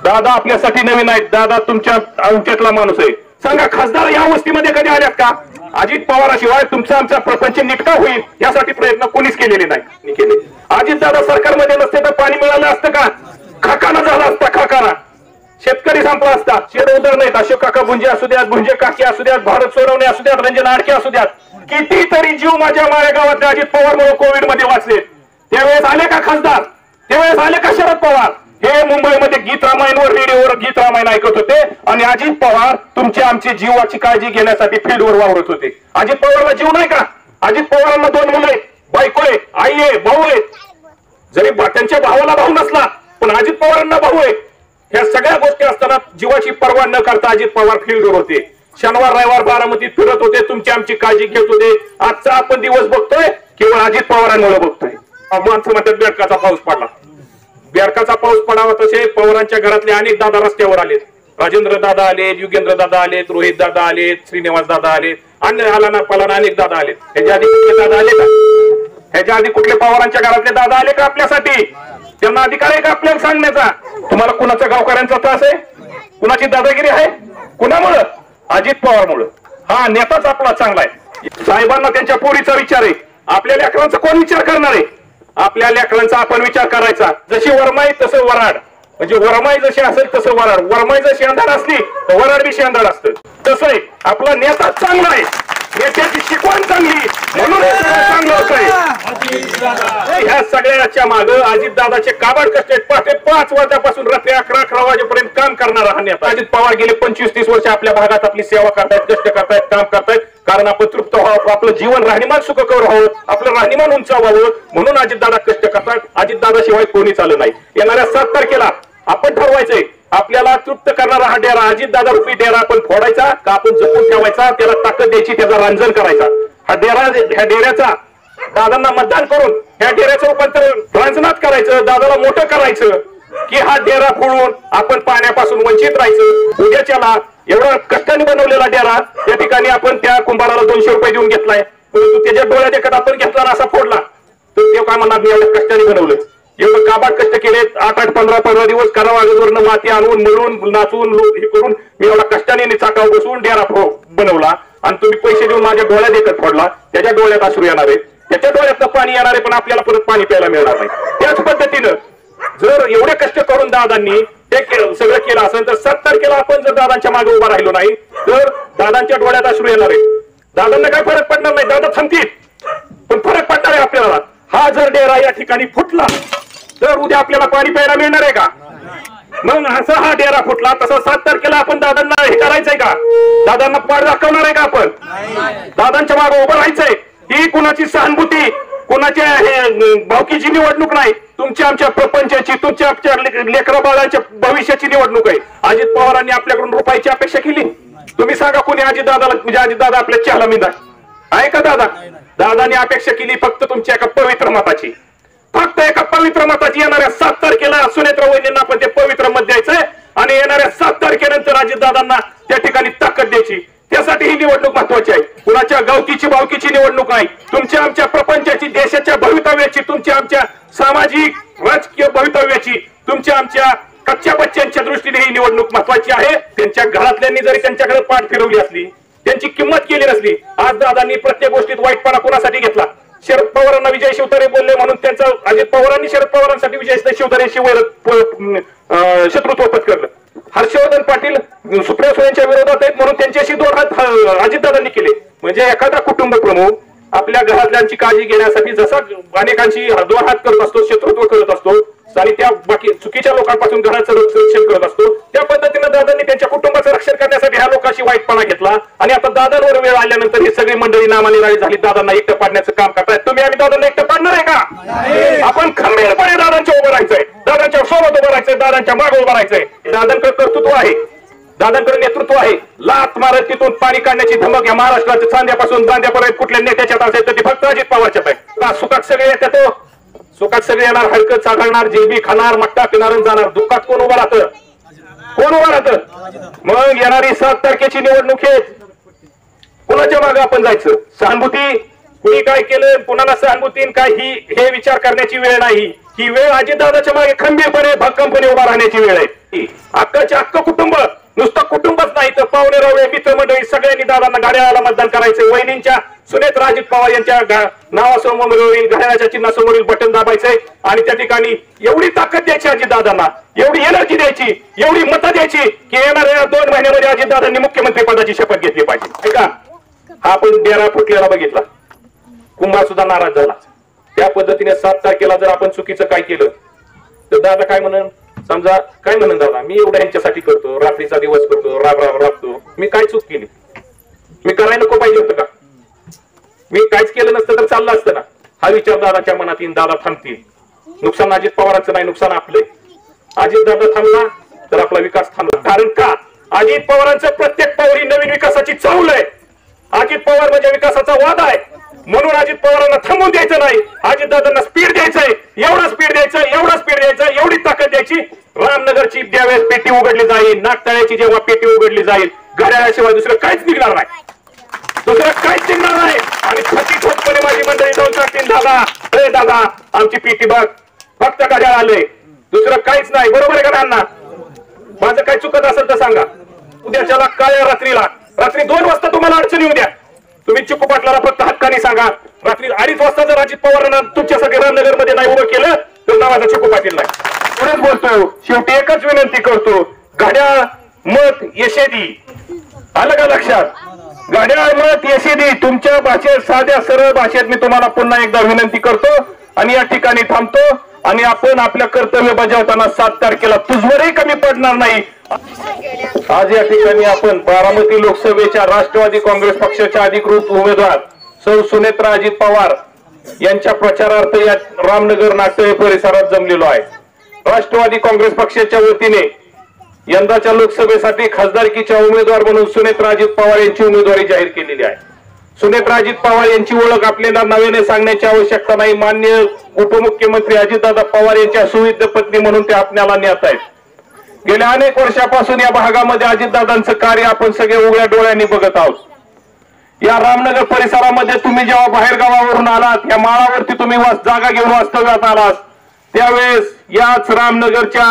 दादा आपल्यासाठी नवीन आहेत, दादा तुमच्या आमच्यातला माणूस आहे. सांगा खासदार या वस्तीमध्ये कधी आल्यात का? अजित पवाराशिवाय तुमचा आमचा प्रपंच नीटका होईल यासाठी प्रयत्न कोणीच केलेले नाही केले. अजित दादा सरकारमध्ये नसते तर पाणी मिळालं असतं का? खाकाना झाला असता, खाकाना. शेतकरी संपला असता. शेत उदर नाहीत. अशोक काका भुंजे असू द्यात, भुंजे काकी असू द्यात, भारत सोडवणे असू द्यात, रंजन आडके असू द्यात, कितीतरी जीव माझ्या माळेगावातले अजित पवारमुळे कोविड मध्ये वाचले. त्यावेळेस आले का खासदार? त्यावेळेस आले का शरद पवार? हे मुंबईमध्ये गीत रामायणवर रेडिओवर गीत रामायण ऐकत होते आणि अजित पवार तुमच्या आमची जीवाची काळजी घेण्यासाठी फील्डवर वावरत होते. अजित पवारला जीव नाही का? अजित पवारांना 2 मुलं आहेत, बायको आहे, आई आहे, भाऊ आहे. जरी त्यांच्या भावाला भाऊ नसला पण अजित पवारांना भाऊ आहे. ह्या सगळ्या गोष्टी असताना जीवाची पर्वा न करता अजित पवार फील्डवर होते. शनिवार रविवार बारामतीत फिरत होते, तुमची आमची काळजी घेत होते. आजचा आपण दिवस बघतोय केवळ अजित पवारांमुळे बघतोय. माणसं म्हणतात बेडकाचा पाऊस पडला. बेडकाचा पाऊस पडावा तसे पवारांच्या घरातले अनेक दादा रस्त्यावर आलेत. राजेंद्र दादा आलेत, युगेंद्र दादा आलेत, रोहित दादा आलेत, श्रीनिवास दादा आलेत, अन्य आलाना पलाना अनेक दादा आलेत. ह्याच्या आधी कुठले दादा आले का? ह्याच्या आधी कुठले पवारांच्या घरातले दादा आले का आपल्यासाठी? त्यांना अधिकार आहे का आपल्याला सांगण्याचा? तुम्हाला कुणाच्या गावकऱ्यांचा त्रास आहे? कुणाची दादागिरी आहे? कुणामुळं? अजित पवारमुळं. हा नेताच आपला चांगला आहे. साहेबांना त्यांच्या पोरीचा विचार आहे. आपल्या लेकरांचा कोण विचार करणार आहे? आपल्या लेकरांचा आपण विचार करायचा. जशी वरमाई तसं वराड. म्हणजे वरमाई जशी असेल तसं वराड. वरमाई जशी अंधार असली तर वराड बी शेंदाड असतं. तसं आहे. आपला नेता चांगला आहे, नेत्याची शिकवण चांगली, म्हणून चांगलं होतंय. ह्या सगळ्याच्या माग अजित दादाचे काबाड कष्ट आहेत. पहाटे 5 वाजल्यापासून रात्री 11 वाजेपर्यंत काम करणारा हा नेता. अजित पवार गेले 25-30 वर्ष आपल्या भागात आपली सेवा करतायत, कष्ट करतायत, काम करतायत. कारण आपण तृप्त व्हावं, आपलं जीवन राहणीमान सुखकर व्हावं, आपलं राहणीमान उंचावावं म्हणून अजित दादा कष्ट करतात. अजित दादा शिवाय कोणी चालू नाही. येणाऱ्या 7 तारखेला आपण ठरवायचंय आपल्याला तृप्त करणारा हा डेरा, अजित दादा रूपी डेरा आपण फोडायचा का आपण जपून ठेवायचा, त्याला ताकद द्यायची, त्याचा रांजण करायचा. हा डेरा, ह्या डेऱ्याचा दादांना मतदान करून ह्या डेऱ्याचं रूपांतर रांजणात करायचं, दादाला मोठं करायचं की हा डेरा फोडून आपण पाण्यापासून वंचित राहायचं. उद्याच्याला एवढा कष्टाने बनवलेला डेरा त्या ठिकाणी आपण त्या कुंभाराला 200 रुपये देऊन घेतलाय, परंतु त्याच्या डोळ्यात एखादा आपण घेतला असा फोडला तर ते काय म्हणणार मी एवढ्या कष्टाने बनवलं. एवढं काबाड कष्ट केलेत. 8-8, 15 दिवस करावागरनं माती आणून मळून नाचून हे करून मी एवढा कष्टाने चाकावर बसून डेरा बनवला आणि तुम्ही पैसे देऊन माझ्या डोळ्यात एकच फोडला. त्याच्या डोळ्यात अश्रू येणार आहे, त्याच्या डोळ्यात पाणी येणार आहे, पण आपल्याला परत पाणी प्यायला मिळणार नाही. त्याच पद्धतीनं जर एवढे कष्ट करून दादांनी हे सगळं केलं असेल तर 7 तारखेला आपण जर दादांच्या मागे उभा राहिलो नाही तर दादांच्या डोळ्यात अश्रू येणार आहे. दादांना काय फरक पडणार नाही, दादा थांबतील, पण फरक पडणार आहे आपल्याला. हा जर डेरा या ठिकाणी फुटला तर उद्या आपल्याला पाणी प्यायला मिळणार आहे का? मग असा हा डेरा फुटला तसा 7 तारखेला आपण दादांना हे करायचंय का? दादांना पाड दाखवणार आहे का आपण? दादांच्या मागे उभं राहायचंय. ही कुणाची सहानुभूती, कुणाच्या भावकीची निवडणूक नाही, तुमच्या आमच्या प्रपंचाची, तुमच्या आमच्या लेकरा बाळांच्या भविष्याची निवडणूक आहे. अजित पवारांनी आपल्याकडून रुपयाची अपेक्षा केली? तुम्ही सांगा कोणी अजित दादाला, म्हणजे अजित दादा आपल्या चहाला मिळणार आहे का? दादांनी अपेक्षा केली फक्त तुमच्या एका पवित्र मताची, फक्त एका पवित्र मताची. येणाऱ्या 7 तारखेला सुनेत्रा वहिनींना आपण ते पवित्र मत द्यायचंय आणि येणाऱ्या 7 तारखेनंतर अजित दादांना त्या ठिकाणी ताकद द्यायची. त्यासाठी ही निवडणूक महत्वाची आहे. कुणाच्या गावकीची भावकीची निवडणूक नाही, तुमच्या आमच्या प्रपंचाची, देशाच्या भवितव्याची, तुमच्या आमच्या सामाजिक राजकीय भवितव्याची, तुमच्या आमच्या कच्च्या बच्च्यांच्या दृष्टीने ही निवडणूक महत्वाची आहे. त्यांच्या घरातल्यांनी जरी त्यांच्याकडे पाठ फिरवली असली, त्यांची किंमत केली नसली, आज दादांनी प्रत्येक गोष्टीत वाईटपणा कोणासाठी घेतला? शरद पवारांना विजय शिवतारे बोलले म्हणून त्यांचा अजित पवारांनी शरद पवारांसाठी विजय शिवतारेशी शत्रुत्व पत्करलं. हर्षवर्धन पाटील सुप्रिया सुळेंच्या विरोधात आहेत म्हणून त्यांच्याशी 2 हात अजितदादांनी केले. म्हणजे एखादा कुटुंब प्रमुख आपल्या घरातल्यांची काळजी घेण्यासाठी जसा अनेकांची 2 हात करत असतो, शत्रुत्व करत असतो आणि त्या बाकी चुकीच्या लोकांपासून घराचं रक्षण करत असतो, त्या पद्धतीने दादांनी त्यांच्या कुटुंबाचं रक्षण करण्यासाठी ह्या लोकांशी वाईटपणा घेतला. आणि आता दादांवर वेळ आल्यानंतर ही सगळी मंडळी नामानिराळी झाली, दादांना एकटं पाडण्याचं काम करतायत. तुम्ही आम्ही दादांना एकटं पाडणार आहे का? आपण खंबीरपणे दादांच्या उभं राहायचंय, दादांच्या सोबत उभं राहायचंय, दादांच्या मागे उभं राहायचंय. दादांकडे कर्तृत्व आहे, दादांकडे नेतृत्व आहे. लात मारत तिथून पाणी काढण्याची धमक या महाराष्ट्राच्या चांद्यापासून बांद्यापर्यंत कुठल्या नेत्याच्यात असेल तर ती फक्त अजित पवारच्यात आहे. सुखात सगळे येतात, सुखात सगळे येणार, हलकत चालणार, जिलबी खाणार, मट्टा पिणार जाणार. दुःखात कोण उभा राहतं? कोण उभा राहतं? मग येणारी 7 तारखेची निवडणूक आहे, कुणाच्या मागे आपण जायचं? सहानुभूती, कुणी काय केलं, कुणाला सहानुभूती काय, हे विचार करण्याची वेळ नाही. ही वेळ अजितदादाच्या मागे खंबीरपणे भक्कमपणे उभा राहण्याची वेळ आहे. अक्काचे अख्खं कुटुंब, नुसतं कुटुंबच नाही तर पाहुणे रावळे मित्रमंडळी सगळ्यांनी दादांना गाड्याला मतदान करायचंय. वहिनींच्या सुनेत्रा अजित पवार यांच्या नावासमोरील घड्याळाच्या चिन्हासमोरील बटन दाबायचंय आणि त्या ठिकाणी एवढी ताकद द्यायची अजितदादांना, एवढी एनर्जी द्यायची, एवढी मतं द्यायची की येणाऱ्या 2 महिन्यामध्ये अजितदादांनी मुख्यमंत्री पदाची शपथ घेतली पाहिजे. ऐका, हा आपण डेरा फुटलेला बघितला, कुंभार सुद्धा नाराज झाला. त्या पद्धतीने 7 तारखेला जर आपण चुकीचं काय केलं तर दादा काय म्हणून, समजा काय म्हणून दादा मी एवढं यांच्यासाठी करतो, रात्रीचा दिवस करतो, राबतो, मी काय चूक केली, मी करायला नको पाहिजे होतं का, मी काहीच केलं नसतं तर चाललं असतं ना, हा विचार दादाच्या मनात येईल. दादा थांबतील. नुकसान अजित पवारांचं नाही, नुकसान आपले. अजित दादा थांबला तर आपला विकास थांबला. कारण का, अजित पवारांचं प्रत्येक पाऊल ही नवीन विकासाची चाहुल आहे. अजित पवार म्हणजे विकासाचा वाद आहे. म्हणून अजित पवारांना थांबून द्यायचं नाही, अजित दादांना स्पीड द्यायचंय, एवढा स्पीड द्यायचं, एवढा स्पीड द्यायचं, एवढी ताकद द्यायची. रामनगरची ज्यावेळेस पेटी उघडली जाईल, नागतळ्याची जेव्हा पेटी उघडली जाईल, घड्याळाशिवाय दुसरं काहीच निघणार नाही, दुसरं काहीच निघणार नाही. आणि छती ठोकपणे माझी मंडळी जाऊन सांगतील दादा, अरे दादा आमची पेटी बघ, फक्त घड्याळ आलंय, दुसरं काहीच नाही. बरोबर आहे का अण्णा? माझं काही चुकत असेल तर सांगा. उद्याच्याला काळ्या रात्री 2 वाजता तुम्हाला अडचणी येऊ द्या, तुम्ही चिकू पाटलाला फक्त हक्काने सांगा. रात्री 2:30 वाजता जर अजित पवारांना तुमच्यासाठी रामनगर मध्ये नाही उभं केलं तर नावाचा चिकू पाटील नाही. पुढेच बोलतो, शेवटी एकच विनंती करतो, घड्याळ मत यशेदी. आलं का लक्षात? घड्याळ मत यशेदी. तुमच्या भाषेत, साध्या सरळ भाषेत मी तुम्हाला पुन्हा एकदा विनंती करतो आणि या ठिकाणी थांबतो. आणि आपण आपल्या कर्तव्य बजावताना 7 तारखेला तुझवरही कमी पडणार नाही. आज या ठिकाणी आपण बारामती लोकसभेच्या राष्ट्रवादी काँग्रेस पक्षाच्या अधिकृत उमेदवार सौ सुनेत्रा अजित पवार यांच्या प्रचारार्थ या रामनगर नाट्य परिसरात जमलेलो आहे. राष्ट्रवादी काँग्रेस पक्षाच्या वतीने यंदाच्या लोकसभेसाठी खासदारकीच्या उमेदवार म्हणून सुनेत्रा अजित पवार यांची उमेदवारी जाहीर केलेली आहे. सुनेत्रा अजित पवार यांची ओळख आपल्याला नव्याने सांगण्याची आवश्यकता नाही. माननीय उपमुख्यमंत्री अजितदादा पवार यांच्या सुविद्य पत्नी म्हणून ते आपल्याला ज्ञात आहेत. गेल्या अनेक वर्षापासून या भागामध्ये अजितदादांचं कार्य आपण सगळे उघड्या डोळ्यांनी बघत आहोत. या रामनगर परिसरामध्ये तुम्ही जेव्हा बाहेर गावावरून आलात, या माळावरती तुम्ही जागा घेऊन वास्तव्यात आलात, त्यावेळेस याच रामनगरच्या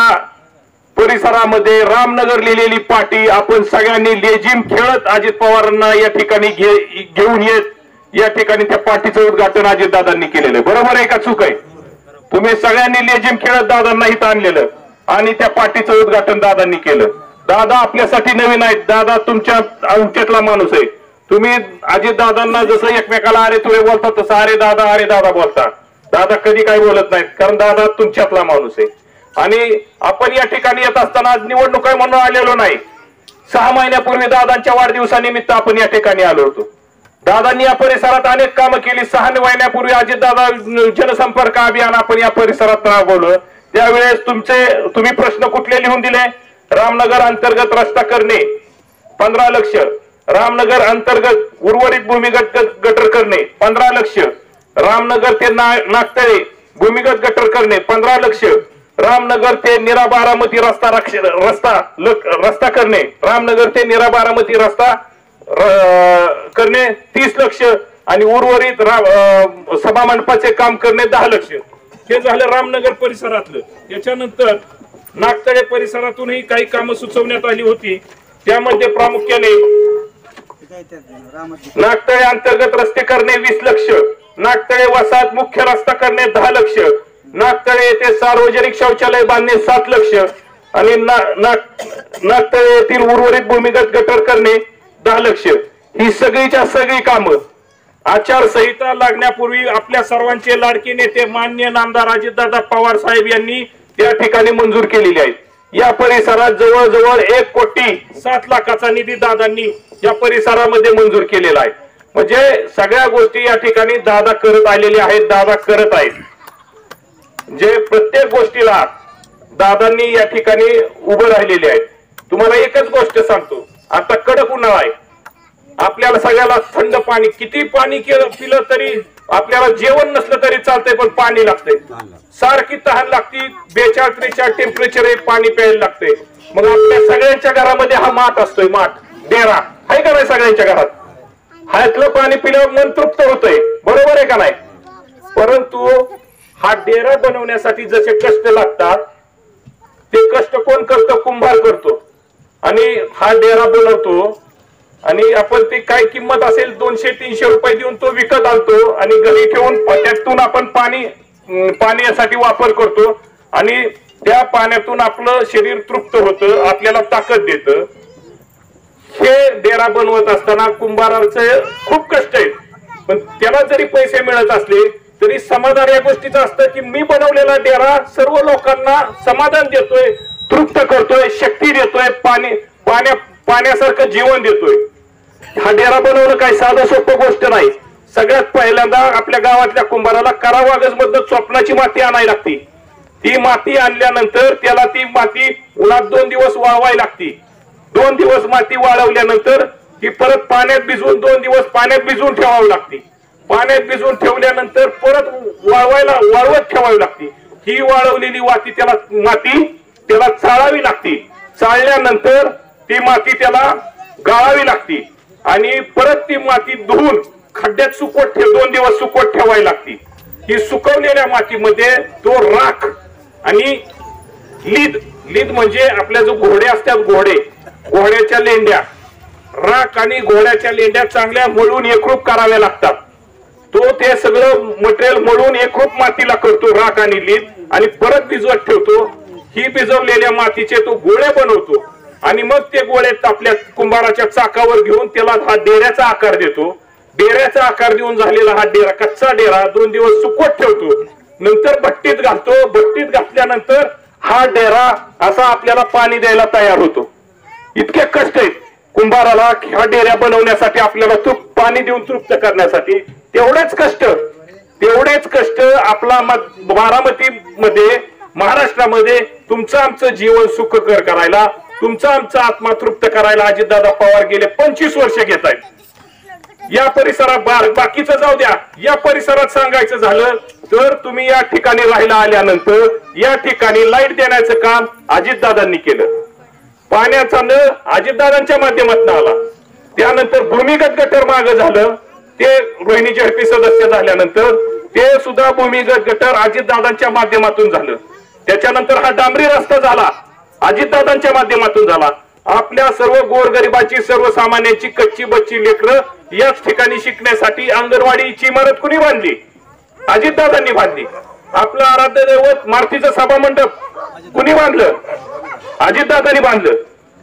परिसरामध्ये रामनगर लिहिलेली पाटी आपण सगळ्यांनी लेझिम खेळत अजित पवारांना या ठिकाणी घेऊन येत या ठिकाणी त्या पाटीचं उद्घाटन अजितदादांनी केलेलं. बरोबर आहे का चूक आहे? तुम्ही सगळ्यांनी लेझिम खेळत दादांना इथं आणलेलं आणि त्या पाटीचं उद्घाटन दादांनी केलं. दादा आपल्यासाठी नवीन आहेत. दादा तुमच्या अंगठ्यातला माणूस आहे. तुम्ही अजितदादांना जसं एकमेकाला अरे तुरे बोलता तसं अरे दादा बोलता. दादा कधी काही बोलत नाहीत, कारण दादा तुमच्यातला माणूस आहे. आणि आपण या ठिकाणी येत असताना आज निवडणूक आहे म्हणून आलेलो नाही. 6 महिन्यापूर्वी दादांच्या वाढदिवसानिमित्त आपण या ठिकाणी आलो होतो. दादांनी या परिसरात अनेक कामं केली. 6 महिन्यापूर्वी अजितदादा जनसंपर्क अभियान आपण या परिसरात राबवलं. त्यावेळेस तुम्ही प्रश्न कुठले लिहून दिले? रामनगर अंतर्गत रस्ता करणे 15 लक्ष, रामनगर अंतर्गत उर्वरित भूमिगत गटर करणे 15 लक्ष, रामनगर ते नागतळे भूमिगत गटर करणे 15 लक्ष, रामनगर ते नीरा बारामती रस्ता करणे, रामनगर ते नीरा बारामती रस्ता करणे 30 लक्ष आणि उर्वरित सभा मंडपाचे काम करणे 10 लक्ष. हे झालं रामनगर परिसरातलं. याच्यानंतर नागतळे परिसरातूनही काही कामं सुचवण्यात आली होती. त्यामध्ये प्रामुख्याने नागतळे अंतर्गत रस्ते करणे 20 लक्ष, नागतळे वसाहत मुख्य रस्ता करणे 10 लक्ष, नागतळे येथे सार्वजनिक शौचालय बांधणे 7 लक्ष आणि नागतळे येथील उर्वरित भूमिगत गटर करणे 10 लक्ष. ही सगळीच्या सगळी कामं आचारसंहिता लागण्यापूर्वी आपल्या सर्वांचे लाडके नेते माननीय नामदार अजितदादा पवार साहेब यांनी त्या ठिकाणी मंजूर केलेली आहेत. या परिसरात जवळजवळ 1,07,00,000चा निधी दादांनी या परिसरामध्ये मंजूर केलेला आहे. म्हणजे सगळ्या गोष्टी या ठिकाणी दादा करत आलेले आहेत, दादा करत आहेत. जे प्रत्येक गोष्टीला दादांनी या ठिकाणी उभं राहिलेले आहेत. तुम्हाला एकच गोष्ट सांगतो, आता कडक उन्हाळा आहे. आपल्याला सगळ्याला थंड पाणी, किती पाणी पिलं तरी आपल्याला जेवण नसलं तरी चालतंय, पण पाणी लागतंय. सारखी तहान लागती. 42-43 टेम्परेचर पाणी प्यायला लागतंय. मग आपल्या सगळ्यांच्या घरामध्ये हा माठ असतोय, माठ डेरा आहे का नाही? सगळ्यांच्या घरात ह्यातलं पाणी पिल्यावर मन तृप्त होतंय. बरोबर आहे का नाही? परंतु हा डेरा बनवण्यासाठी जसे कष्ट लागतात ते कष्ट कोण करतो? कुंभार करतो. आणि हा डेरा बनवतो आणि आपण ते काय किंमत असेल 200-300 रुपये देऊन तो विकत आणतो आणि घरी ठेवून त्यातून आपण पाण्यासाठी वापर करतो आणि त्या पाण्यातून आपलं शरीर तृप्त होतं, आपल्याला ताकद देतं. हे डेरा बनवत असताना कुंभाराचं खूप कष्ट आहे. पण त्याला जरी पैसे मिळत असले तरी समाधान या गोष्टीचं असतं की मी बनवलेला डेरा सर्व लोकांना समाधान देतोय, तृप्त करतोय, शक्ती देतोय, पाण्यासारखं जीवन देतोय. हा डेरा बनवणं काही साधं सोपं गोष्ट नाही. सगळ्यात पहिल्यांदा आपल्या गावातल्या कुंभाराला करावागज मधनं चोपणाची माती आणायला लागती. ती माती आणल्यानंतर त्याला ती माती उन्हात 2 दिवस वाळवायला लागती. 2 दिवस माती वाळवल्यानंतर ती परत पाण्यात भिजवून 2 दिवस पाण्यात भिजवून ठेवावी लागते. पाण्यात भिजवून ठेवल्यानंतर परत वाळवत ठेवावी लागते. ही वाळवलेली माती त्याला चाळावी लागते. चाळल्यानंतर ती माती त्याला गाळावी लागते आणि परत ती माती धुवून खड्ड्यात 2 दिवस सुकवत ठेवावी लागते. ही सुकवलेल्या मातीमध्ये तो राख आणि लीद म्हणजे आपल्या जो घोडे असतात, घोड्याच्या लेंड्या, राख आणि घोड्याच्या लेंड्या चांगल्या मळून एकरूप कराव्या लागतात. तो ते सगळं मटेरियल मळून एकरूप मातीला करतो, राख आणि लीद, आणि परत भिजवत ठेवतो. ही भिजवलेल्या मातीचे तो गोळे बनवतो आणि मग ते गोळे आपल्या कुंभाराच्या चाकावर घेऊन त्याला हा डेऱ्याचा आकार देतो. डेऱ्याचा आकार देऊन झालेला हा डेरा, कच्चा डेरा 2 दिवस सुकवत ठेवतो. नंतर भट्टीत घालतो. भट्टीत घातल्यानंतर हा डेरा असा आपल्याला पाणी द्यायला तयार होतो. इतके कष्ट आहेत कुंभाराला ह्या डेऱ्या बनवण्यासाठी, आपल्याला पाणी देऊन तृप्त करण्यासाठी. तेवढेच कष्ट आपला बारामती मध्ये, महाराष्ट्रामध्ये तुमचं आमचं जीवन सुखकर करायला, तुमचा आमचा आत्मा तृप्त करायला अजितदादा पवार गेले 25 वर्ष घेत आहेत. या परिसरात बाकीचं जाऊ द्या, या परिसरात सांगायचं झालं तर तुम्ही या ठिकाणी राहायला आल्यानंतर या ठिकाणी लाईट देण्याचं काम अजितदादांनी केलं. पाण्याचा नळ अजितदादांच्या माध्यमातून आला. त्यानंतर भूमिगत गटर मागे झालं, ते रोहिणी झडपी सदस्य झाल्यानंतर ते सुद्धा भूमिगत गटर अजितदादांच्या माध्यमातून झालं. त्याच्यानंतर हा डांबरी रस्ता झाला, अजितदादांच्या माध्यमातून झाला. आपल्या सर्व गोरगरिबाची, सर्वसामान्यांची कच्ची बच्ची लेकरं याच ठिकाणी शिकण्यासाठी अंगणवाडीची इमारत कुणी बांधली? अजितदादांनी बांधली. आपलं आराध्य दैवत मारुतीचं सभा मंडप कुणी बांधलं? अजितदादांनी बांधलं.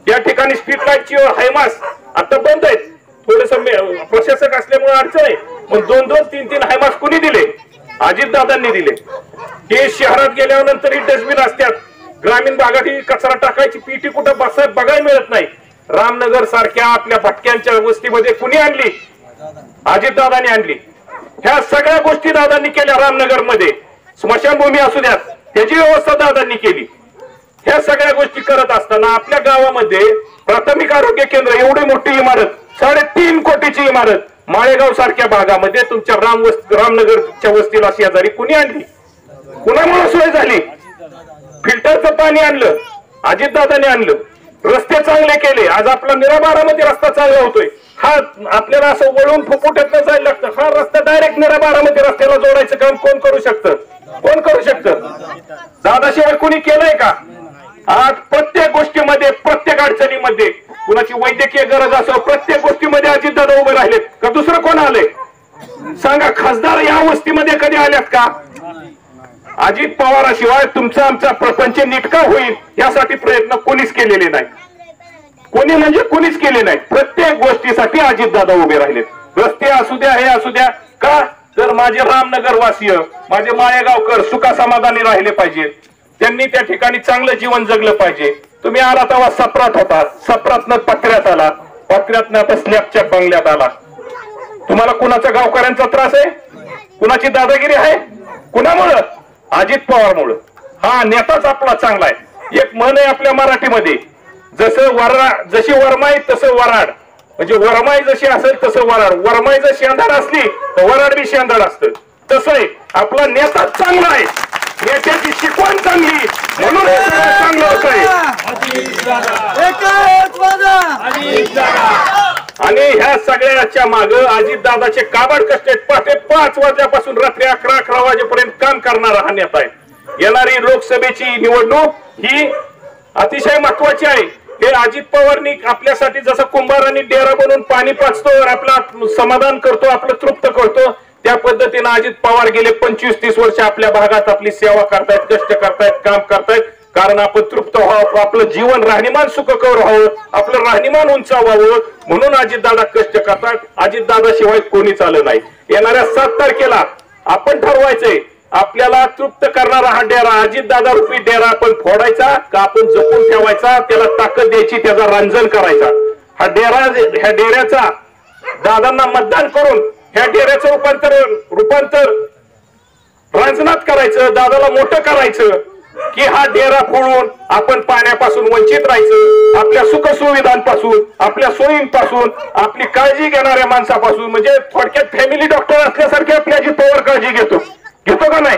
या ठिकाणी स्ट्रीट लाईटची हायमास आता बंद आहेत, थोडस प्रशासक असल्यामुळे अडचण आहे, पण 2-2, 3-3 हायमास कुणी दिले? अजितदादांनी दिले. हे शहरात गेल्यानंतर डस्टबिन असतात, ग्रामीण भागात ही कचरा टाकायची पेटी कुठं बघायला मिळत नाही. रामनगर सारख्या आपल्या भटक्यांच्या वस्तीमध्ये कुणी आणली? अजितदादांनी आणली. ह्या सगळ्या गोष्टी दादांनी केल्या. रामनगर मध्ये स्मशानभूमी असू द्यात, त्याची व्यवस्था दादांनी केली. ह्या सगळ्या गोष्टी करत असताना आपल्या गावामध्ये प्राथमिक आरोग्य केंद्र, एवढी मोठी इमारत, 3.5 कोटीची इमारत माळेगाव सारख्या भागामध्ये तुमच्या रामनगरच्या वस्तीला शेजारी कुणी आणली? कुणामुळे सोय झाली? फिल्टरचं पाणी आणलं, अजितदादांनी आणलं. रस्ते चांगले केले. आज आपला बारामती रस्ता चांगला होतोय. हा आपल्याला असं वळून फुफुट्यातनं जायला लागतं. हा रस्ता डायरेक्ट बारामती रस्त्याला जोडायचं काम कोण करू शकतं? कोण करू शकतं? दादाशिवाय कुणी केलंय का? आज प्रत्येक गोष्टीमध्ये, प्रत्येक अडचणीमध्ये, कुणाची वैद्यकीय गरज असो, प्रत्येक गोष्टीमध्ये अजितदादा उभे राहिलेत का दुसरं कोण आलंय? सांगा. खासदार या वस्तीमध्ये कधी आल्यात का? अजित पवाराशिवाय तुमचा आमचा प्रपंच नीटका होईल यासाठी प्रयत्न कोणीच केलेले नाही. कोणी म्हणजे कोणीच केले नाही. प्रत्येक गोष्टीसाठी अजितदादा उभे राहिलेत. रस्ते असू द्या, हे असू द्या. का तर माझे रामनगर वासीय, माझे माळेगावकर सुखा समाधानी राहिले पाहिजेत. त्यांनी त्या ठिकाणी चांगलं जीवन जगलं पाहिजे. तुम्ही आला तेव्हा सप्रात होता, सप्रातनं पत्र्यात आला, पत्र्यातनं आता स्लॅबच्या बंगल्यात आला. तुम्हाला कुणाचा गावकऱ्यांचा त्रास आहे? कुणाची दादागिरी आहे? कुणामुळं? अजित पवारमुळं. हा नेताच आपला चांगला आहे. एक म्हण आहे आपल्या मराठीमध्ये, जशी वरमाई तसं वराड, म्हणजे वरमाई जशी असेल तसं वराड. वरमाई जर शेंदाड असली तर वराड बी शेंदाड असतं. तसं आहे आपला नेता चांगला आहे, नेत्याची शिकवण चांगली, म्हणून हे सगळं चांगलं होत आहे. आणि ह्या सगळ्याच्या माग अजितदादाचे काबाड कष्ट आहेत. पहाटे 5 वाजल्यापासून रात्री 11 वाजेपर्यंत काम करणारा हा नेता आहे. येणारी लोकसभेची निवडणूक ही अतिशय महत्वाची आहे। हे अजित पवारनी आपल्यासाठी जसं कुंभारांनी डेरा बनवून पाणी पाचतो, आपला समाधान करतो, आपलं तृप्त करतो, त्या पद्धतीने अजित पवार गेले 25-30 वर्ष आपल्या भागात आपली सेवा करतायत, कष्ट करतायत, काम करतायत। कारण आपण तृप्त व्हावं, आपलं जीवन राहणीमान सुखकर व्हावं, आपलं राहणीमान उंचावावं, म्हणून अजितदादा कष्ट करतात। अजितदादा शिवाय कोणीच आलं नाही। येणाऱ्या 7 तारखेला आपण ठरवायचंय आपल्याला तृप्त करणारा हा डेरा, अजितदादा रूपी डेरा आपण फोडायचा का आपण जपून ठेवायचा, त्याला ताकद द्यायची, त्याचा रंजन करायचा। हा डेरा, ह्या डेऱ्याचा दादांना मतदान करून ह्या डेऱ्याचं रूपांतर रांजणात करायचं, दादाला मोठं करायचं की हा डेरा फोडून आपण पाण्यापासून वंचित राहायचं, आपल्या सुख सुविधांपासून, आपल्या सोयींपासून, आपली काळजी घेणाऱ्या माणसापासून, म्हणजे थोडक्यात फॅमिली डॉक्टर असल्यासारखे आपली अजित पवार काळजी घेतो का नाही,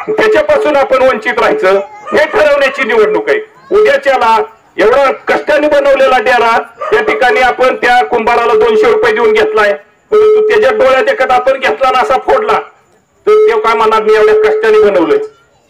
त्याच्यापासून आपण वंचित राहायचं हे ठरवण्याची निवडणूक आहे। उद्याच्याला एवढा कष्टाने बनवलेला डेरा त्या ठिकाणी आपण त्या कुंभाराला 200 रुपये देऊन घेतलाय, परंतु त्याच्या डोळ्यात एकत आपण घेतला ना असा फोडला तर ते काय म्हणणार मी एवढ्या कष्टाने बनवलंय,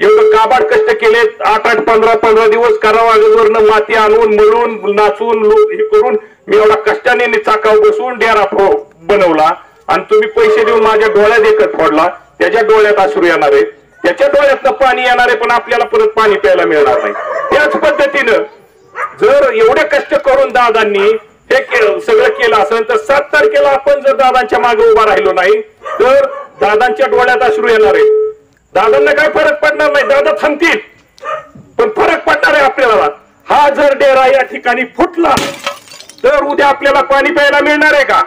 एवढं काबाड कष्ट केले, 8-8, 15-15 दिवस करावागरनं माती आणून मळून नाचून हे करून मी एवढा कष्टाने चाकाव बसून डेरा बनवला आणि तुम्ही पैसे देऊन माझ्या डोळ्यात एकत फोडला। त्याच्या डोळ्यात अश्रू येणार आहे, त्याच्या डोळ्यातनं पाणी येणार आहे, पण आपल्याला परत पाणी प्यायला मिळणार नाही। त्याच पद्धतीनं जर एवढे कष्ट करून दादांनी हे सगळं केलं असेल तर 7 तारखेला आपण जर दादांच्या मागे उभा राहिलो नाही तर दादांच्या डोळ्यात अश्रू येणार आहे। दादांना काय फरक पडणार नाही, दादा थांबतील, पण फरक पडणार आहे आपल्याला। हा जर डेरा या ठिकाणी फुटला तर उद्या आपल्याला पाणी प्यायला मिळणार आहे का?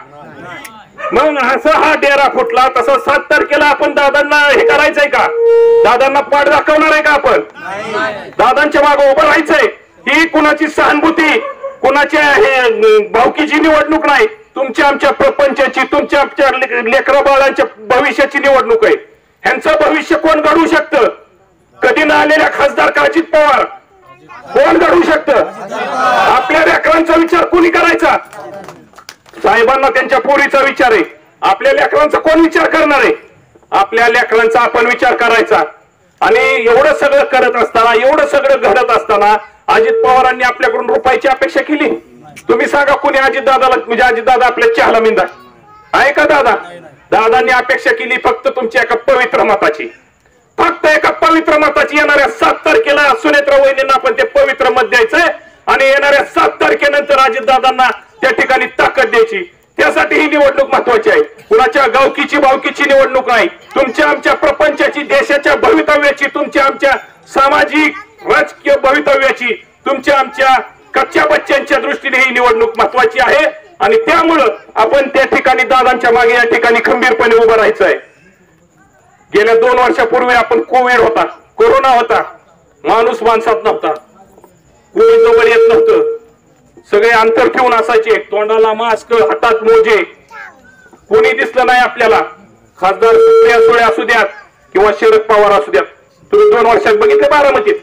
मग असं हा डेरा फुटला तसं 7 तारखेला आपण दादांना हे करायचंय का? दादांना पाठ दाखवणार आहे का आपण? दादांच्या मागे उभं राहायचंय। ही कुणाची सहानुभूती, कुणाच्या हे भावकीची निवडणूक नाही, तुमच्या आमच्या प्रपंचाची, तुमच्या आमच्या लेकरा बाळांच्या भविष्याची निवडणूक आहे। ह्यांचं भविष्य कोण घडवू शकतं? कधी न आलेल्या खासदार अजित पवार कोण घडवू शकतं? आपल्या लेकरांचा विचार कोणी करायचा? साहेबांना त्यांच्या पोरीचा विचार आहे, आपल्या लेकरांचा कोण विचार करणार आहे? आपल्या लेकरांचा आपण विचार करायचा। आणि एवढं सगळं करत असताना, एवढं सगळं घडत असताना अजित पवारांनी आपल्याकडून रुपयाची अपेक्षा केली? तुम्ही सांगा कोणी अजितदादाला, म्हणजे अजितदादा आपल्या चहाला मिंदा आहे का? दादांनी अपेक्षा केली फक्त तुमच्या एका पवित्र मताची, फक्त एका पवित्र मताची। येणाऱ्या 7 तारखेला सुनेत्रा वहिनींना आपण ते पवित्र मत द्यायचंय आणि येणाऱ्या 7 तारखेनंतर अजितदादांना त्या ठिकाणी ताकद द्यायची। त्यासाठी ही निवडणूक महत्वाची आहे। कुणाच्या गावकीची भावकीची निवडणूक नाही, तुमच्या आमच्या प्रपंचाची, देशाच्या भवितव्याची, तुमच्या आमच्या सामाजिक राजकीय भवितव्याची, तुमच्या आमच्या कच्च्या बच्च्यांच्या दृष्टीने ही निवडणूक महत्वाची आहे। आणि त्यामुळं आपण त्या ठिकाणी दादांच्या मागे या ठिकाणी खंबीरपणे उभं राहायचं आहे। गेल्या 2 वर्षापूर्वी आपण कोविड होता, कोरोना होता, माणूस माणसात नव्हता, कोविड जवळ येत नव्हतं, सगळे अंतर ठेवून असायचे, तोंडाला मास्क, हातात मोजे, कोणी दिसलं नाही आपल्याला। खासदार सुप्रिया सुळे असू द्यात किंवा शरद पवार असू द्यात, तुम्ही 2 वर्षात बघितले बारामतीत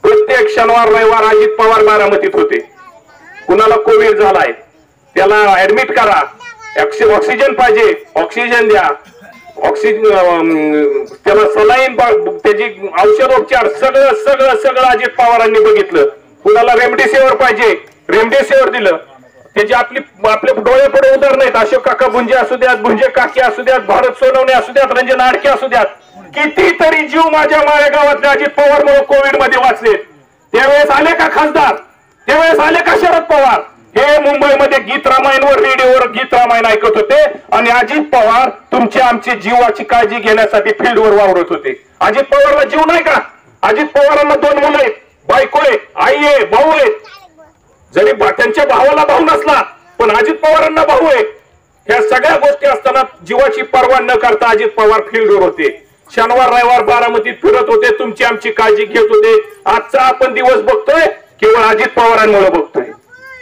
प्रत्येक शनिवार रविवार अजित पवार बारामतीत होते। कुणाला कोविड झालाय त्याला ऍडमिट करा, ऑक्सिजन पाहिजे ऑक्सिजन द्या, ऑक्सिजन त्याला सलाईन, त्याची औषधोपचार सगळं सगळं सगळं अजित पवारांनी बघितलं। कुणाला रेमडेसिवीर पाहिजे रेमडेसिवीर दिलं, त्याची आपले डोळे पुढे उदाहरण आहेत। अशोक काका भुंजे असू द्यात, भुंजे काकी असू द्यात, भारत सोनवणे असू द्यात, रंजन आडके असू द्यात, कितीतरी जीव माझ्या माळेगावातल्या अजित पवारमुळे कोविड मध्ये वाचले। त्यावेळेस आले का खासदार? त्यावेळेस आले का शरद पवार? हे मुंबईमध्ये गीत रामायणवर, रेडिओवर गीत रामायण ऐकत होते आणि अजित पवार तुमच्या आमची जीवाची काळजी घेण्यासाठी फील्डवर वावरत होते। अजित पवारला जीव नाही का? अजित पवारांना 2 मुलं आहेत, बायको आहे, आई आहे, भाऊ आहे। जरी त्यांच्या भावाला भाऊ नसला पण अजित पवारांना भाऊ आहे। ह्या सगळ्या गोष्टी असताना जीवाची पर्वा न करता अजित पवार फील्डवर होते, शनिवार रविवार बारामतीत फिरत होते, तुमची आमची काळजी घेत होते। आजचा आपण दिवस बघतोय केवळ अजित पवारांमुळे बघतोय,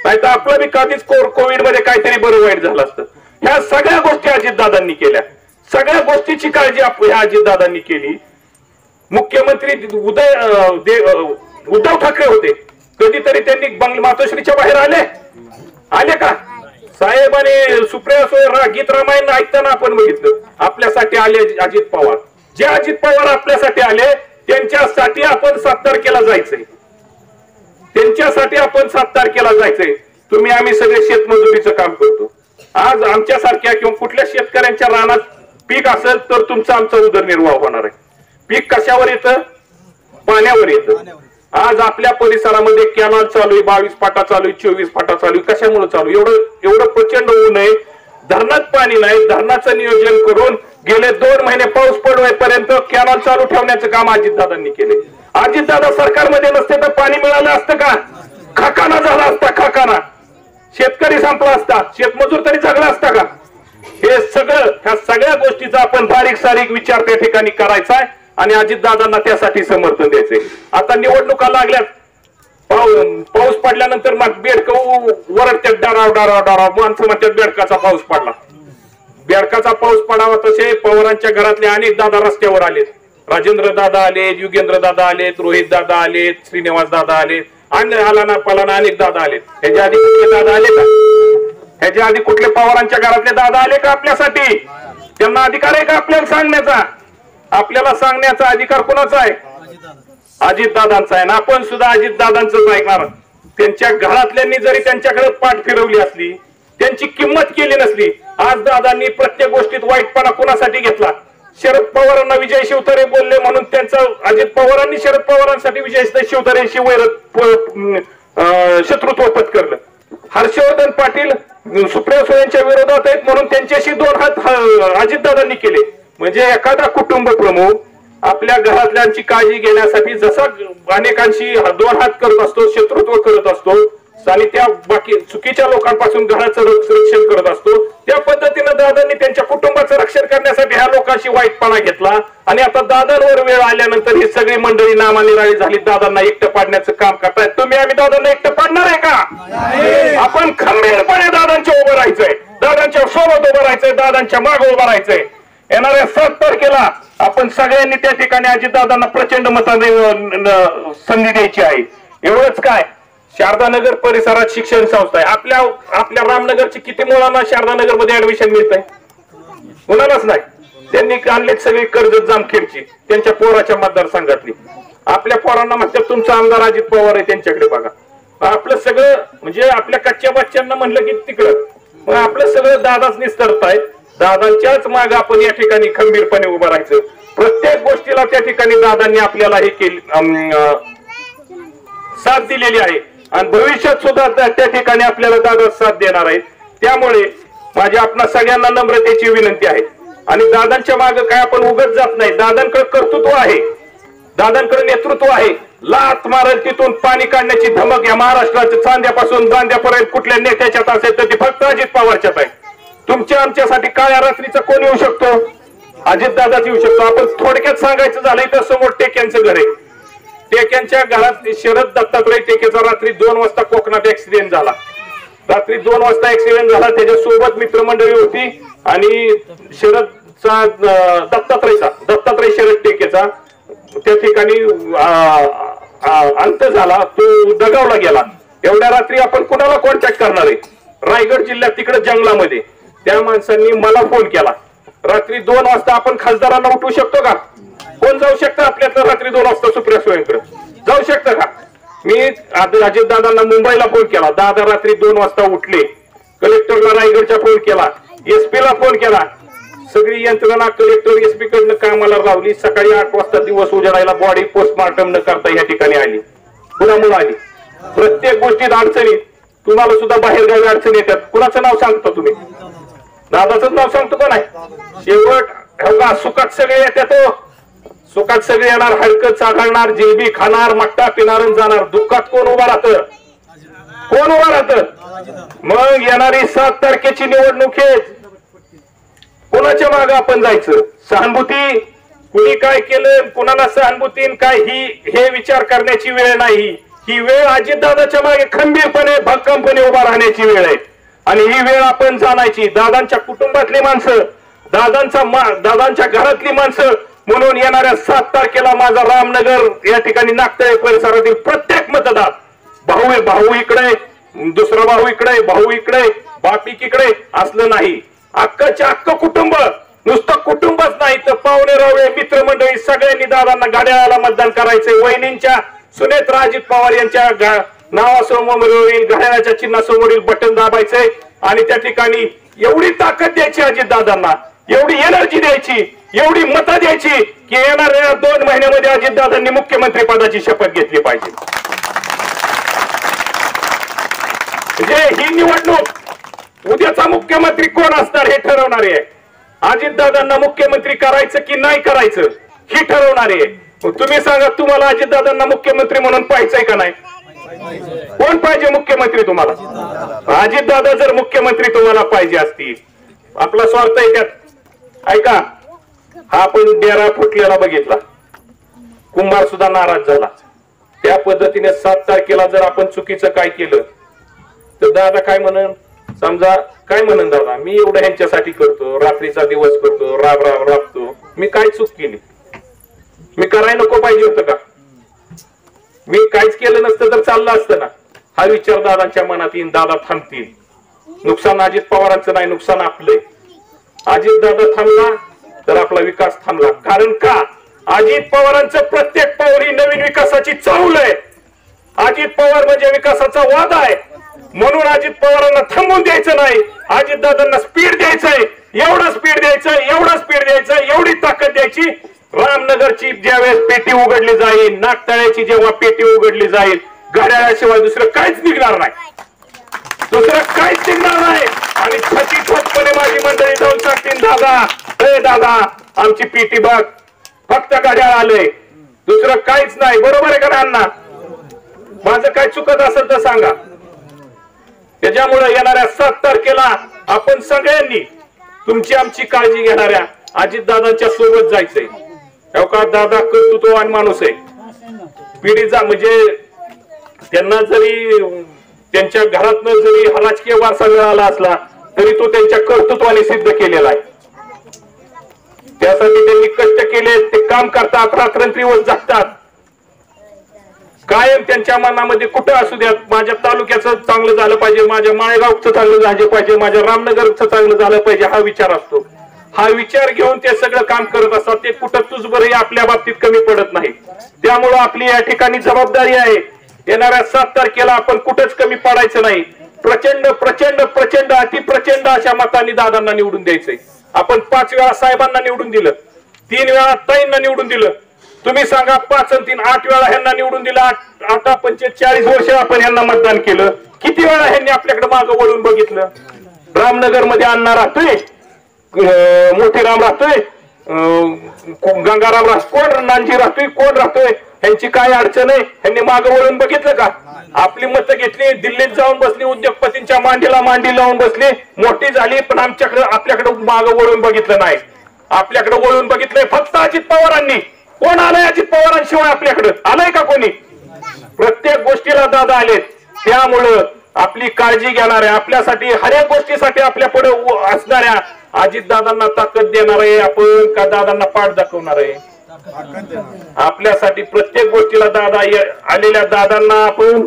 नाही तर आपलं बी कधीच कोविड मध्ये काहीतरी बरं वाईट झालं असतं। ह्या सगळ्या गोष्टी अजितदादांनी केल्या, सगळ्या गोष्टीची काळजी ह्या अजितदादांनी केली। मुख्यमंत्री उद्धव ठाकरे होते, कधीतरी त्यांनी मातोश्रीच्या बाहेर आले का? साहेब आणि सुप्रिया सुळे गीत रामायण ऐकताना आपण बघितलं। आपल्यासाठी आले अजित पवार, जे अजित पवार आपल्यासाठी आले त्यांच्यासाठी आपण 7 तारखेला जायचंय। त्यांच्यासाठी आपण 7 तारखेला जायचंय. तुम्ही आम्ही सगळे शेतमजुरीचं काम करतो. आज आमच्यासारख्या किंवा कुठल्या शेतकऱ्यांच्या रानात पीक असेल तर तुमचा आमचा उदरनिर्वाह होणार आहे. पीक कशावर येतं? पाण्यावर येतं. आज आपल्या परिसरामध्ये कॅनल चालू आहे, 22 फाटा चालू आहे, 24 फाटा चालू आहे. कशामुळे चालू? एवढं प्रचंड ऊन आहे, धरणात पाणी नाही. धरणाचं नियोजन करून गेले 2 महिने पाऊस पडवायपर्यंत कॅनल चालू ठेवण्याचं काम अजितदादांनी केले. अजितदादा सरकारमध्ये नसते तर पाणी मिळालं असतं का? खाकाना झाला असता, खाकाना. शेतकरी संपला असता, शेतमजूर तरी जगला असता का? हे सगळं, ह्या सगळ्या गोष्टीचा आपण बारीक सारीक विचार त्या ठिकाणी करायचा आहे आणि अजितदादांना त्यासाठी समर्थन द्यायचंय. आता निवडणुका लागल्यात, पाऊस पडल्यानंतर मग बेडकं वरडतात, डाराव माणसं म्हणतात बेडकाचा पाऊस पडला. बेडकाचा पाऊस पडावा तसे पवारांच्या घरातले अनेक दादा रस्त्यावर आलेत. राजेंद्र दादा आलेत, युगेंद्र दादा आलेत, रोहित दादा आलेत, श्रीनिवास दादा आलेत, आणि आलाना पलाना अनेक दादा आलेत. ह्याच्या आधी कुठले दादा आले का? ह्याच्या आधी कुठले पवारांच्या घरातले दादा आले का आपल्यासाठी? त्यांना अधिकार आहे का आपल्याला सांगण्याचा? आपल्याला सांगण्याचा अधिकार कोणाचा आहे? अजितदादांचा आहे ना. आपण सुद्धा अजितदादांचंच ऐकणार. त्यांच्या घरातल्यांनी जरी त्यांच्याकडे पाठ फिरवली असली, त्यांची किंमत केली नसली, आज दादांनी प्रत्येक गोष्टीत वाईटपणा कोणासाठी घेतला? शरद पवारांना विजय शिवतारे बोलले म्हणून त्यांचं अजित पवारांनी शरद पवारांसाठी विजय शिवतारेंशी शत्रुत्व पत्करलं. हर्षवर्धन पाटील सुप्रिया सुळेंच्या विरोधात आहेत म्हणून त्यांच्याशी 2 हात अजितदादांनी केले. म्हणजे एखादा कुटुंब प्रमुख आपल्या घरातल्यांची काळजी घेण्यासाठी जसा अनेकांशी 2 हात करत असतो, शत्रुत्व करत असतो आणि त्या बाकी चुकीच्या लोकांपासून घराचं रक्षण करत असतो, त्या पद्धतीनं दादांनी त्यांच्या कुटुंबाचं रक्षण करण्यासाठी ह्या लोकांशी वाईटपणा घेतला. आणि आता दादांवर वेळ आल्यानंतर ही सगळी मंडळी नामानिराळी झाली, दादांना एकटं पाडण्याचं काम करतायत. तुम्ही आम्ही दादांना एकटं पाडणार आहे का? आपण खंबीरपणे दादांच्या उभं राहायचंय, दादांच्या सोबत उभं राहायचंय, दादांच्या मागे उभं राहायचंय. येणाऱ्या 7 तारखेला आपण सगळ्यांनी त्या ठिकाणी अजितदादांना प्रचंड मताने संधी द्यायची आहे. एवढंच काय, शारदानगर परिसरात शिक्षण संस्था आहे. आपल्या रामनगरची किती मुलांना शारदानगर मध्ये ऍडमिशन मिळत आहे? मुलांनाच नाही. त्यांनी आणले सगळी कर्जत जामखेडची, त्यांच्या पोराच्या मतदारसंघातली. आपल्या पोरांना म्हणतात तुमचा आमदार अजित पवार आहे, त्यांच्याकडे बघा. आपलं सगळं म्हणजे आपल्या कच्च्या बच्च्यांना म्हणलं की तिकडं, मग आपलं सगळं दादाच निस्तरतायत. दादांच्याच मागे आपण या ठिकाणी खंबीरपणे उभं राहायचं. प्रत्येक गोष्टीला त्या ठिकाणी दादांनी आपल्याला हे केली, साथ दिलेली आहे आणि भविष्यात सुद्धा त्या ठिकाणी आपल्याला दादा साथ देणार आहेत. त्यामुळे माझी आपणा सगळ्यांना नम्रतेची विनंती आहे. आणि दादांच्या मागे काय आपण उगत जात नाही. दादांकडे कर्तृत्व आहे, दादांकडे नेतृत्व आहे. लात मारेल तिथून पाणी काढण्याची धमक या महाराष्ट्राच्या चांद्यापासून बांद्यापर्यंत कुठल्या नेत्याच्यात असेल तर ती फक्त अजित पवारच्यात आहे. तुमच्या आमच्यासाठी काळ्या रात्रीचा कोण येऊ शकतो? अजितदादाच येऊ शकतो. आपण थोडक्यात सांगायचं झालं तर समोर टेक्यांचं घर आहे. टेक्यांच्या घरात शरद दत्तात्रय टेकेचा रात्री 2 वाजता कोकणात ऍक्सिडेंट झाला. रात्री 2 वाजता ऍक्सिडेंट झाला. त्याच्यासोबत मित्रमंडळी होती आणि शरदचा दत्तात्रय शरद टेकेचा त्या ठिकाणी अंत झाला. तो दगावला गेला. एवढ्या रात्री आपण कुणाला कॉन्टॅक्ट करणार आहे? रायगड जिल्ह्यात तिकडे जंगलामध्ये त्या माणसांनी मला फोन केला. रात्री 2 वाजता आपण खासदारांना उठवू शकतो का? कोण जाऊ शकतं आपल्यातलं रात्री 2 वाजता सुप्रिया सुळेंकडे? जाऊ शकतं का? मी अजितदादांना मुंबईला फोन केला. दादा रात्री 2 वाजता उठले. कलेक्टरला रायगडचा फोन केला, एसपीला फोन केला. सगळी यंत्रणा कलेक्टर एसपी कडनं कामाला लावली. सकाळी 8 वाजता दिवस उजाडायला बॉडी पोस्टमार्टम न करता या ठिकाणी आली. कुणामुळे आली? प्रत्येक गोष्टीत अडचणी. तुम्हाला सुद्धा बाहेरगावी अडचणी येतात. कुणाचं नाव सांगतो तुम्ही? दादाच नाव सांगतो का नाही? शेवट सुखात सगळे येतात. सुखात सगळे येणार, हडकत चागळणार, जिलबी खाणार, मट्टा पिणार जाणार. दुःखात कोण उभा राहतं? कोण उभा राहतं? मग येणारी 7 तारखेची निवडणूक आहे. कोणाच्या मागे आपण जायचं? सहानुभूती, कुणी काय केलं, कुणाला सहानुभूती काय, हे विचार करण्याची वेळ नाही. ही वेळ अजितदादाच्या मागे खंबीरपणे भक्कमपणे उभा राहण्याची वेळ आहे. आणि ही वेळ आपण जाणायची. दादांच्या कुटुंबातली माणसं, दादांच्या घरातली माणसं म्हणून येणाऱ्या 7 तारखेला माझा रामनगर या ठिकाणी नागतळे परिसरातील प्रत्येक मतदार, भाऊ इकडे, दुसरा भाऊ इकडे, भाऊ इकडे, बापिक इकडे असलं नाही. अख्खच्या अख्ख कुटुंब, नुसतं कुटुंबच नाही तर पाहुणे रावळे मित्रमंडळी सगळ्यांनी दादांना घड्याळाला मतदान करायचंय. वहिनींच्या सुनेत्रा अजित पवार यांच्या नावासमोरील घड्याळाच्या चिन्हासमोरील बटन दाबायचंय आणि त्या ठिकाणी एवढी ताकद द्यायची अजितदादांना, एवढी एनर्जी द्यायची, एवढी मतं द्यायची की येणाऱ्या 2 महिन्यामध्ये अजितदादांनी मुख्यमंत्री पदाची शपथ घेतली पाहिजे. म्हणजे ही निवडणूक उद्याचा मुख्यमंत्री कोण असणार हे ठरवणारे आहे. अजितदादांना मुख्यमंत्री करायचं की नाही करायचं ही ठरवणारे आहे. तुम्ही सांगा, तुम्हाला अजितदादांना मुख्यमंत्री म्हणून पाहायचंय का नाही? कोण पाहिजे मुख्यमंत्री तुम्हाला? अजितदादा जर मुख्यमंत्री तुम्हाला पाहिजे असतील, आपला स्वार्थ आहे त्यात. ऐका, हा आपण डेरा फुटलेला बघितला, कुंभार सुद्धा नाराज झाला. त्या पद्धतीने 7 तारखेला जर आपण चुकीचं काय केलं तर दादा काय म्हणन, समजा काय म्हणन, दादा मी एवढं ह्यांच्यासाठी करतो, रात्रीचा दिवस करतो, राबतो, मी काय चूक केली? मी करायला नको पाहिजे होतं का? मी काहीच केलं नसतं तर चाललं असतं ना? हा विचार दादांच्या मनात येईल. दादा थांबतील. नुकसान अजित पवारांचं नाही, नुकसान आपलंय. अजित दादा थांबला तर आपला विकास थांबला. कारण का? अजित पवारांचं प्रत्येक पाऊल ही नवीन विकासाची चाहूल आहे. अजित पवार म्हणजे विकासाचा वाद आहे. म्हणून अजित पवारांना थांबून द्यायचं नाही, अजित दादांना स्पीड द्यायचंय, एवढं स्पीड द्यायचं, एवढं स्पीड द्यायचं, एवढी ताकद द्यायची. रामनगरची ज्यावेळेस पेटी उघडली जाईल, नागतळ्याची जेव्हा पेटी उघडली जाईल, घड्याळाशिवाय दुसरं काहीच निघणार नाही, दुसरं काहीच निघणार नाही. आणि ठोकपणे माझी मंडळी जाऊन सांगतील, दादा हे दादा आमची पेटी बघ, फक्त घड्याळ आलंय, दुसरं काहीच नाही. बरोबर आहे का अण्णा? माझं काय चुकत असेल तर सांगा. त्याच्यामुळे येणाऱ्या 7 तारखेला आपण सगळ्यांनी तुमची आमची काळजी घेणाऱ्या अजितदादांच्या सोबत जायचंय. का दादा कर्तृत्ववान माणूस आहे. पिढीचा म्हणजे त्यांना जरी त्यांच्या घरातनं जरी राजकीय वारसा मिळाला असला तरी तो त्यांच्या कर्तृत्वाने सिद्ध केलेला आहे. त्यासाठी त्यांनी कष्ट केले, ते काम करतात, रात्रंदिवस जगतात. कायम त्यांच्या मनामध्ये कुठं असू द्या, माझ्या तालुक्याचं चांगलं झालं पाहिजे, माझ्या माळेगावचं चांगलं झालं पाहिजे, माझ्या रामनगरचं चांगलं झालं पाहिजे, हा विचार असतो. हा विचार घेऊन ते सगळं काम करत असतात. ते कुठं तुझबरही आपल्या बाबतीत कमी पडत नाही. त्यामुळं आपली या ठिकाणी जबाबदारी आहे, येणाऱ्या 7 तारखेला आपण कुठंच कमी पडायचं नाही. प्रचंड प्रचंड प्रचंड अतिप्रचंड अशा मतांनी दादांना निवडून द्यायचंय. आपण 5 वेळा साहेबांना निवडून दिलं, 3 वेळा ताईंना निवडून दिलं. तुम्ही सांगा 5 आणि 3 8 वेळा ह्यांना निवडून दिलं. 8 पंचे 40 वर्ष आपण ह्यांना मतदान केलं. किती वेळा ह्यांनी आपल्याकडे मागं वळून बघितलं? रामनगर मध्ये अण्णा राहतोय, मोठीराम राहतोय, गंगाराम राहतोय, कोण नानजी राहतोय, कोण राहतोय, ह्यांची काय अडचण आहे? ह्यांनी मागं वळून बघितलं का? आपली मतं घेतली, दिल्लीत जाऊन बसली, उद्योगपतींच्या मांडीला मांडी लावून बसली, मोठी झाली, पण आपल्याकडे मागं वळून बघितलं नाही. आपल्याकडे वळून बघितलंय फक्त अजित पवारांनी. कोण आलंय अजित पवारांशिवाय आपल्याकडे? आलंय का कोणी? प्रत्येक गोष्टीला दादा आलेत. त्यामुळं आपली काळजी घेणाऱ्या, आपल्यासाठी हर एक गोष्टीसाठी आपल्या पुढे असणाऱ्या अजित दादांना ताकद देणार आहे आपण का दादांना पाठ दाखवणार आहे? आपल्यासाठी प्रत्येक गोष्टीला दादा आलेल्या दादांना आपण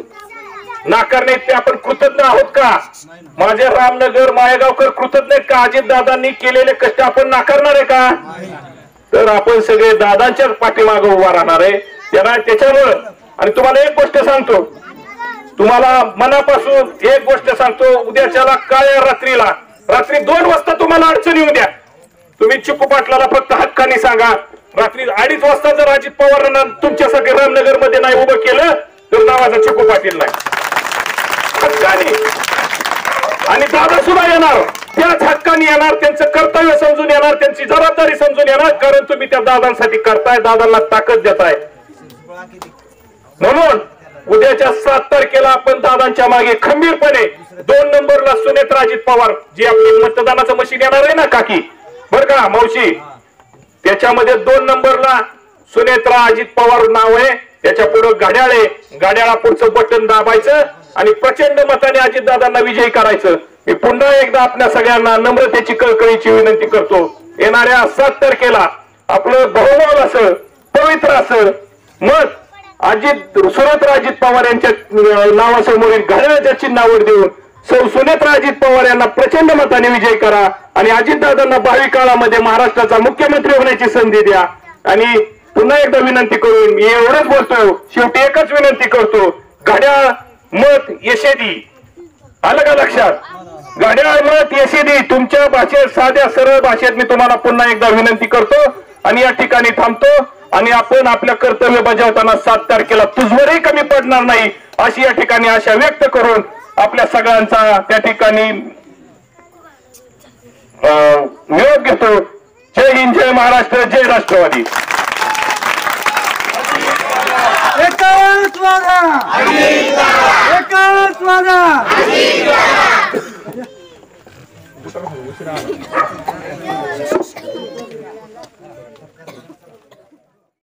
नाकारण्यात आपण कृतज्ञ आहोत का? माझे रामनगर माळेगावकर कृतज्ञ आहेत का? अजित दादांनी केलेले कष्ट आपण नाकारणार आहे का? तर आपण सगळे दादांच्याच पाठीमागे उभा राहणार आहे. त्याच्यामुळं आणि तुम्हाला एक गोष्ट सांगतो, तुम्हाला मनापासून एक गोष्ट सांगतो, उद्याच्याला काळ्या रात्री 2 वाजता तुम्हाला अडचण येऊ द्या, तुम्ही चिकू पाटलाला फक्त हक्काने सांगा, रात्री 2:30 वाजता जर अजित पवारांना तुमच्यासाठी रामनगर मध्ये नाही उभं केलं तर नावाचा चिकू पाटील नाही, हक्काने. आणि दादा सुद्धा येणार, त्याच हक्काने येणार, त्यांचं कर्तव्य समजून येणार, त्यांची जबाबदारी समजून येणार, कारण तुम्ही त्या दादांसाठी करताय, दादांना ताकद देताय. म्हणून उद्याच्या 7 तारखेला आपण दादांच्या मागे खंबीरपणे 2 नंबरला सुनेत्रा अजित पवार, जी आपली मतदानाचं मशीन येणार आहे ना काकी, बर का मावशी, त्याच्यामध्ये 2 नंबरला सुनेत्रा अजित पवार नाव आहे. त्याच्या पुढे घड्याळ आहे, घड्याळा पुढचं बटन दाबायचं आणि प्रचंड मताने अजित दादांना विजयी करायचं. मी पुन्हा एकदा आपल्या सगळ्यांना नम्रतेची कळकळीची विनंती करतो, येणाऱ्या 7 तारखेला आपलं बहुमोल असं पवित्र असं मत सुनेत्रा अजित पवार यांच्या नावासमोरील घड्याळाच्या चिन्हावर देऊन सुनेत्रा अजित पवार यांना प्रचंड मताने विजय करा आणि अजितदादांना भावी काळामध्ये महाराष्ट्राचा मुख्यमंत्री होण्याची संधी द्या. आणि पुन्हा एकदा विनंती करून मी एवढंच बोलतोय, शेवटी एकच विनंती करतो, घड्याळ मत यशेदी. आलं का लक्षात? घड्याळ मत यशेदी. तुमच्या भाषेत, साध्या सरळ भाषेत मी तुम्हाला पुन्हा एकदा विनंती करतो आणि या ठिकाणी थांबतो आणि आपण आपल्या कर्तव्य बजावताना 7 तारखेला तुझवरही कमी पडणार नाही अशी या ठिकाणी आशा व्यक्त करून आपल्या सगळ्यांचा त्या ठिकाणी निरोप घेतो. जय हिंद, जय महाराष्ट्र, जय राष्ट्रवादी. एकच वादा, एकच वादा.